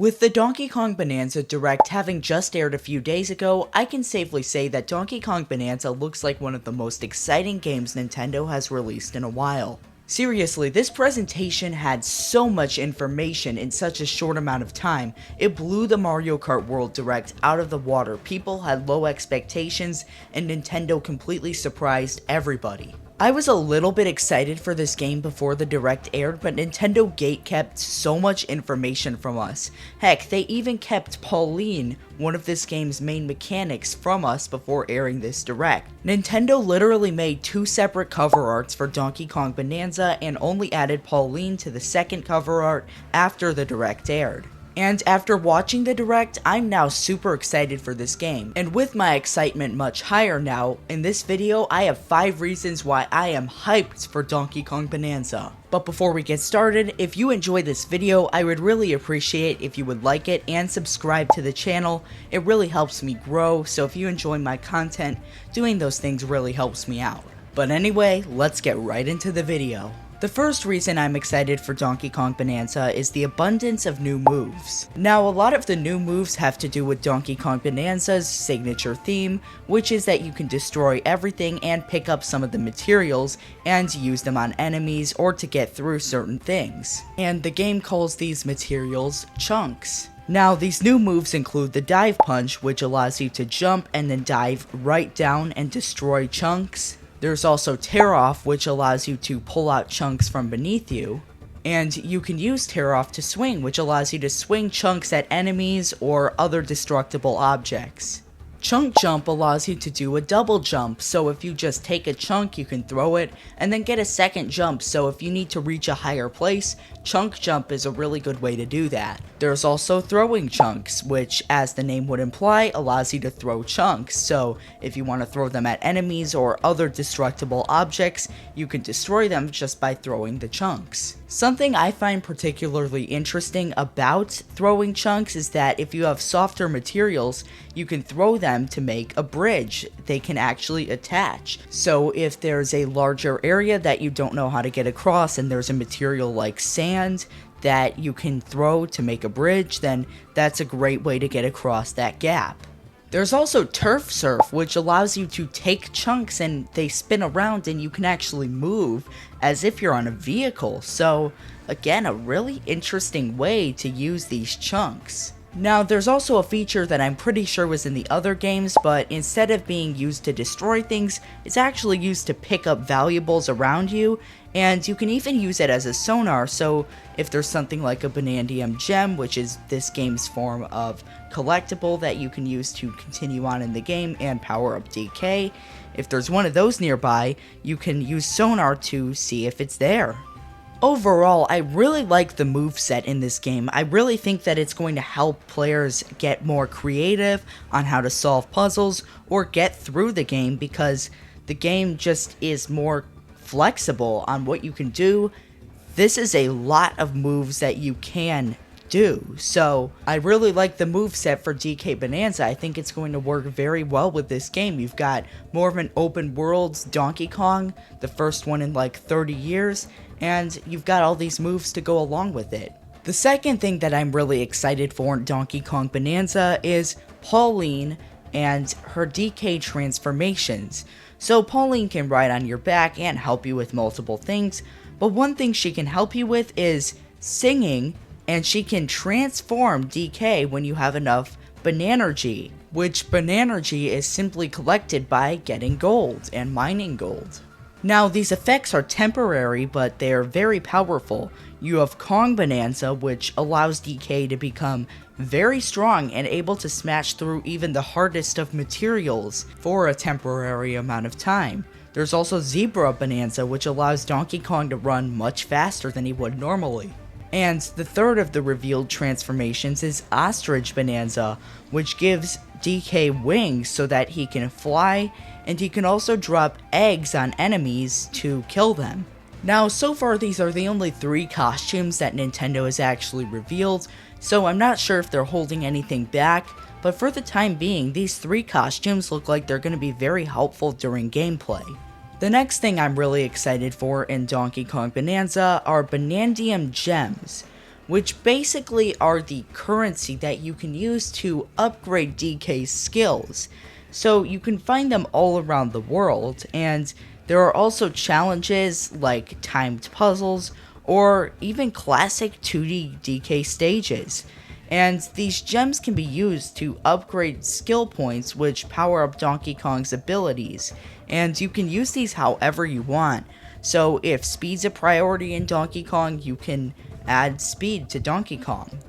With the Donkey Kong Bananza Direct having just aired a few days ago, I can safely say that Donkey Kong Bananza looks like one of the most exciting games Nintendo has released in a while. Seriously, this presentation had so much information in such a short amount of time, it blew the Mario Kart World Direct out of the water. People had low expectations, and Nintendo completely surprised everybody. I was a little bit excited for this game before the Direct aired, but Nintendo gatekept so much information from us. Heck, they even kept Pauline, one of this game's main mechanics, from us before airing this Direct. Nintendo literally made 2 separate cover arts for Donkey Kong Bananza and only added Pauline to the second cover art after the Direct aired. And after watching the Direct, I'm now super excited for this game. And with my excitement much higher now, in this video I have 5 reasons why I am hyped for Donkey Kong Bananza. But before we get started, if you enjoy this video, I would really appreciate if you would like it and subscribe to the channel. It really helps me grow, so if you enjoy my content, doing those things really helps me out. But anyway, let's get right into the video. The first reason I'm excited for Donkey Kong Bananza is the abundance of new moves. Now, a lot of the new moves have to do with Donkey Kong Bananza's signature theme, which is that you can destroy everything and pick up some of the materials and use them on enemies or to get through certain things. And the game calls these materials chunks. Now, these new moves include the dive punch, which allows you to jump and then dive right down and destroy chunks. There's also tear off, which allows you to pull out chunks from beneath you. And you can use tear off to swing, which allows you to swing chunks at enemies or other destructible objects. Chunk jump allows you to do a double jump, so if you just take a chunk you can throw it and then get a second jump, so if you need to reach a higher place, chunk jump is a really good way to do that. There's also throwing chunks, which as the name would imply allows you to throw chunks, so if you want to throw them at enemies or other destructible objects, you can destroy them just by throwing the chunks. Something I find particularly interesting about throwing chunks is that if you have softer materials, you can throw them to make a bridge they can actually attach. So if there's a larger area that you don't know how to get across and there's a material like sand that you can throw to make a bridge, then that's a great way to get across that gap. There's also Turf Surf, which allows you to take chunks and they spin around and you can actually move as if you're on a vehicle. So again, a really interesting way to use these chunks. Now, there's also a feature that I'm pretty sure was in the other games, but instead of being used to destroy things, it's actually used to pick up valuables around you, and you can even use it as a sonar, so if there's something like a Banandium gem, which is this game's form of collectible that you can use to continue on in the game and power up DK, if there's one of those nearby, you can use sonar to see if it's there. Overall, I really like the moveset in this game. I really think that it's going to help players get more creative on how to solve puzzles or get through the game, because the game just is more flexible on what you can do. This is a lot of moves that you can do, so I really like the moveset for DK Bananza. I think it's going to work very well with this game. You've got more of an open world Donkey Kong, the first one in like 30 years, and you've got all these moves to go along with it. The second thing that I'm really excited for in Donkey Kong Bananza is Pauline and her DK transformations. So Pauline can ride on your back and help you with multiple things, but one thing she can help you with is singing, and she can transform DK when you have enough Bananergy, which Bananergy is simply collected by getting gold and mining gold. Now, these effects are temporary, but they are very powerful. You have Kong Bananza, which allows DK to become very strong and able to smash through even the hardest of materials for a temporary amount of time. There's also Zebra Bananza, which allows Donkey Kong to run much faster than he would normally. And the third of the revealed transformations is Ostrich Bananza, which gives DK wings so that he can fly, and he can also drop eggs on enemies to kill them. Now, so far these are the only 3 costumes that Nintendo has actually revealed, so I'm not sure if they're holding anything back, but for the time being, these 3 costumes look like they're going to be very helpful during gameplay. The next thing I'm really excited for in Donkey Kong Bananza are Banandium gems, which basically are the currency that you can use to upgrade DK's skills. So you can find them all around the world, and there are also challenges like timed puzzles or even classic 2D DK stages. And these gems can be used to upgrade skill points which power up Donkey Kong's abilities, and you can use these however you want. So if speed's a priority in Donkey Kong, you can add speed to Donkey Kong.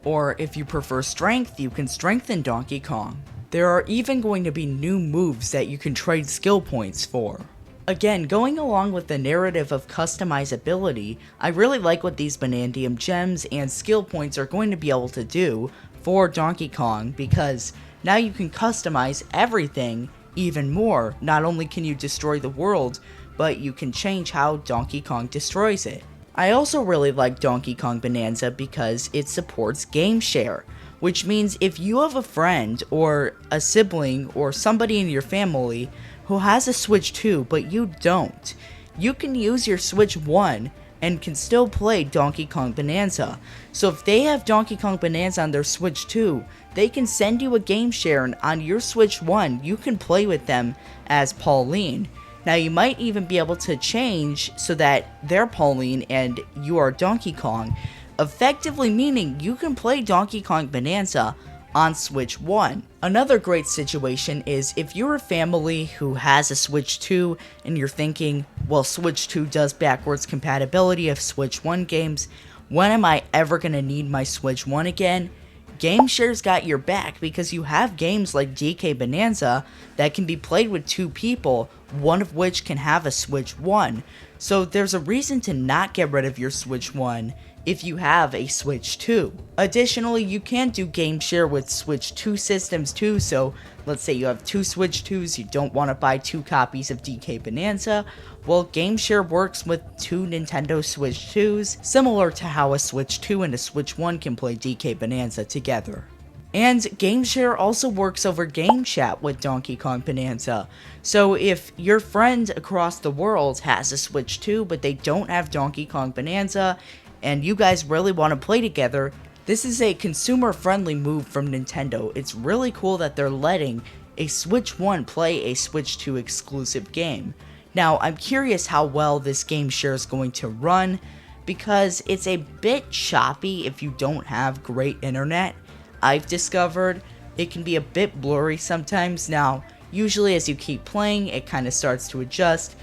Or if you prefer strength, you can strengthen Donkey Kong. There are even going to be new moves that you can trade skill points for. Again, going along with the narrative of customizability, I really like what these Banandium gems and skill points are going to be able to do for Donkey Kong, because now you can customize everything even more. Not only can you destroy the world, but you can change how Donkey Kong destroys it. I also really like Donkey Kong Bananza because it supports game share, which means if you have a friend or a sibling or somebody in your family who has a Switch 2 but you don't, you can use your Switch 1 and can still play Donkey Kong Bananza. So if they have Donkey Kong Bananza on their Switch 2, they can send you a game share, and on your Switch 1 you can play with them as Pauline. Now you might even be able to change so that they're Pauline and you are Donkey Kong, effectively meaning you can play Donkey Kong Bananza on Switch 1. Another great situation is if you're a family who has a Switch 2 and you're thinking, well, Switch 2 does backwards compatibility of Switch 1 games, when am I ever going to need my Switch 1 again? GameShare's got your back because you have games like DK Bananza that can be played with 2 people, one of which can have a Switch 1. So there's a reason to not get rid of your Switch 1 if you have a Switch 2. Additionally, you can do game share with Switch 2 systems too, so let's say you have 2 Switch 2s, you don't want to buy 2 copies of DK Bananza, well, game share works with 2 Nintendo Switch 2s, similar to how a Switch 2 and a Switch 1 can play DK Bananza together. And game share also works over game chat with Donkey Kong Bananza. So if your friend across the world has a Switch 2 but they don't have Donkey Kong Bananza, and you guys really want to play together, this is a consumer-friendly move from Nintendo. It's really cool that they're letting a Switch 1 play a Switch 2 exclusive game. Now, I'm curious how well this game share is going to run, because it's a bit choppy if you don't have great internet. I've discovered it can be a bit blurry sometimes. Now, usually as you keep playing, it kind of starts to adjust.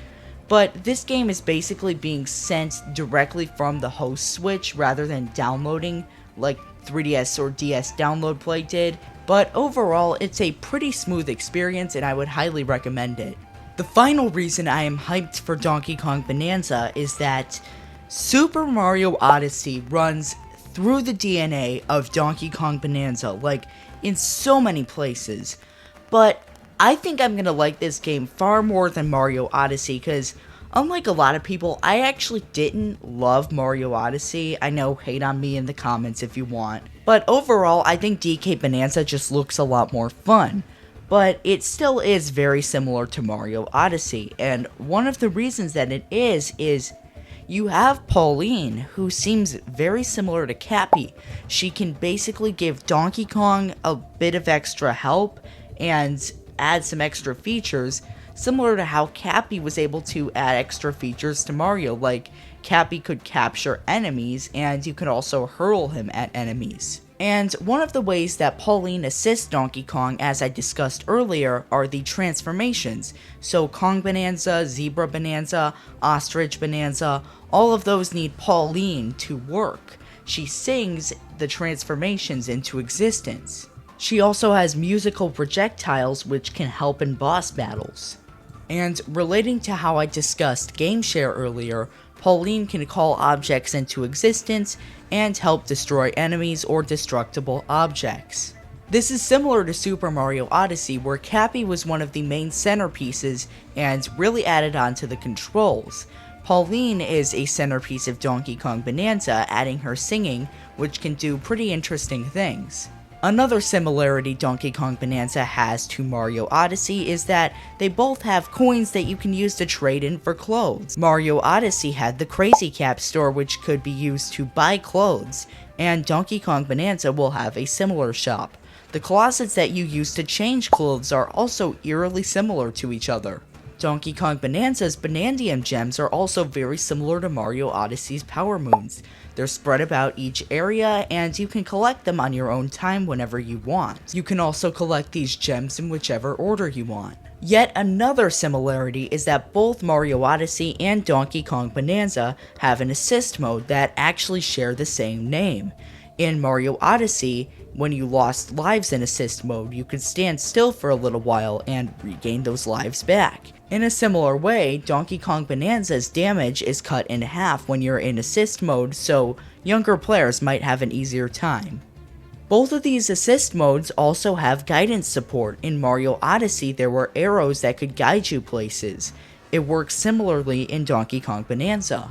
But this game is basically being sent directly from the host Switch rather than downloading like 3DS or DS Download Play did. But overall, it's a pretty smooth experience and I would highly recommend it. The final reason I am hyped for Donkey Kong Bananza is that Super Mario Odyssey runs through the DNA of Donkey Kong Bananza, like in so many places. But I think I'm gonna like this game far more than Mario Odyssey, because unlike a lot of people, I actually didn't love Mario Odyssey. I know, hate on me in the comments if you want. But overall, I think DK Bananza just looks a lot more fun. But it still is very similar to Mario Odyssey, and one of the reasons that it is you have Pauline, who seems very similar to Cappy. She can basically give Donkey Kong a bit of extra help and add some extra features, similar to how Cappy was able to add extra features to Mario, like Cappy could capture enemies and you could also hurl him at enemies. And one of the ways that Pauline assists Donkey Kong, as I discussed earlier, are the transformations. So Kong Bananza, Zebra Bananza, Ostrich Bananza, all of those need Pauline to work. She sings the transformations into existence. She also has musical projectiles which can help in boss battles. And relating to how I discussed game share earlier, Pauline can call objects into existence and help destroy enemies or destructible objects. This is similar to Super Mario Odyssey, where Cappy was one of the main centerpieces and really added on to the controls. Pauline is a centerpiece of Donkey Kong Bananza, adding her singing, which can do pretty interesting things. Another similarity Donkey Kong Bonanza has to Mario Odyssey is that they both have coins that you can use to trade in for clothes. Mario Odyssey had the Crazy Cap store, which could be used to buy clothes, and Donkey Kong Bonanza will have a similar shop. The closets that you use to change clothes are also eerily similar to each other. Donkey Kong Bonanza's Bonandium gems are also very similar to Mario Odyssey's Power Moons. They're spread about each area, and you can collect them on your own time whenever you want. You can also collect these gems in whichever order you want. Yet another similarity is that both Mario Odyssey and Donkey Kong Bonanza have an assist mode that actually share the same name. In Mario Odyssey, when you lost lives in assist mode, you could stand still for a little while and regain those lives back. In a similar way, Donkey Kong Bonanza's damage is cut in half when you're in assist mode, so younger players might have an easier time. Both of these assist modes also have guidance support. In Mario Odyssey, there were arrows that could guide you places. It works similarly in Donkey Kong Bonanza.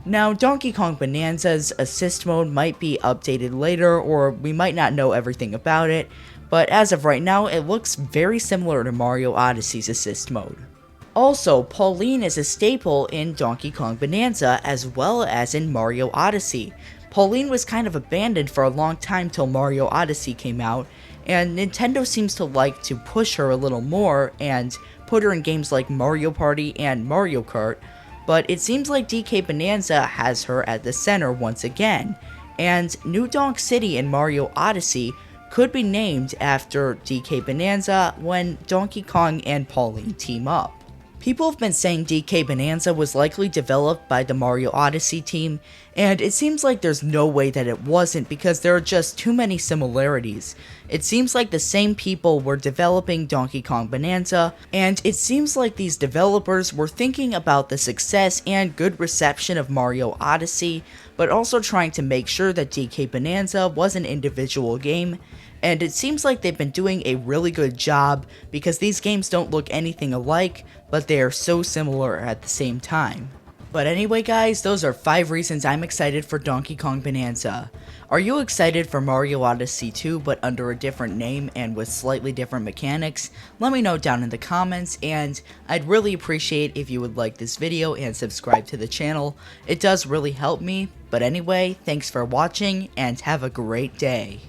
Now, Donkey Kong Bonanza's assist mode might be updated later, or we might not know everything about it, but as of right now, it looks very similar to Mario Odyssey's assist mode. Also, Pauline is a staple in Donkey Kong Bonanza as well as in Mario Odyssey. Pauline was kind of abandoned for a long time till Mario Odyssey came out, and Nintendo seems to like to push her a little more and put her in games like Mario Party and Mario Kart, but it seems like DK Bonanza has her at the center once again, and New Donk City in Mario Odyssey could be named after DK Bonanza when Donkey Kong and Pauline team up. People have been saying DK Bonanza was likely developed by the Mario Odyssey team, and it seems like there's no way that it wasn't because there are just too many similarities. It seems like the same people were developing Donkey Kong Bonanza, and it seems like these developers were thinking about the success and good reception of Mario Odyssey, but also trying to make sure that DK Bonanza was an individual game. And it seems like they've been doing a really good job because these games don't look anything alike, but they are so similar at the same time. But anyway guys, those are 5 reasons I'm excited for Donkey Kong Bonanza. Are you excited for Mario Odyssey 2 but under a different name and with slightly different mechanics? Let me know down in the comments, and I'd really appreciate if you would like this video and subscribe to the channel. It does really help me. But anyway, thanks for watching and have a great day.